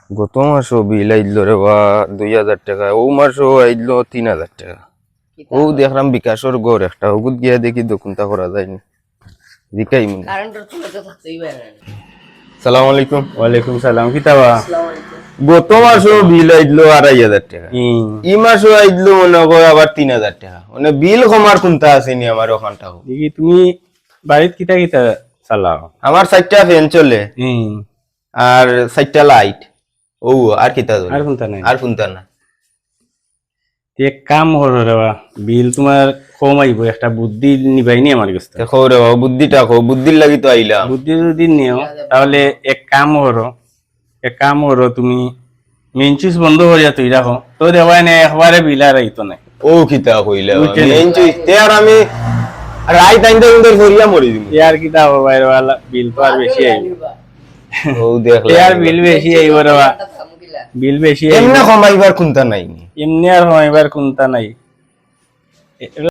গত মাসও বিল আইলো রে বা 2000 টাকা, ও মাসও আইলো 3000 টাকা। ও দেখলাম বিকাশের গড় একটা, ওগুত গিয়া দেখি দোকানটা করা যায়নি। দিকাই মনে। সালাম আলাইকুম। ওয়ালাইকুম সালাম। কিতাবা গত মাসও বিল আইলো 2500 টাকা, এই মাসও আইলো মনে করো আবার 3000 টাকা। মানে বিল কমার কোনটা আসেনি আমার ওখানটা। দেখি তুমি বাড়িত কিতা কিতা চালাও? আমার 4টা ফ্যান চলে আর 4টা লাইট। ও আর কিতা চলে? আর কোনটা নাই? আর কোনটা না। এক কাম করো রেবা, বিল তোমার কম আইব, একটা বুদ্ধি নিবাইনি আমার কাছে। দেখো রে বাবা, বুদ্ধিটা কো, বুদ্ধির লাগি তো আইলাম। বুদ্ধি যদি নিও তাহলে এক কাম করো তুমি মেইন সুইচ বন্ধ করিয়া তুই রাখো, তো দেওয়াই না একবারে বিল আর আইতো না। ও কিতা কইলা বুঝছেন? মেইন চুইস তে আর আমি রাইট আইন্দা সুন্দর করিয়া মরি দিমু। আর কিতা হবে বাইরে ওয়ালা, বিল তো আর বেশি আইব। ও দেখলা আর বিল বেশি আইব রেবা, বিল বেশি আইব। এমনে কমাইবার কোনটা নাই। এমনি আর হইবার কোনটা নাই।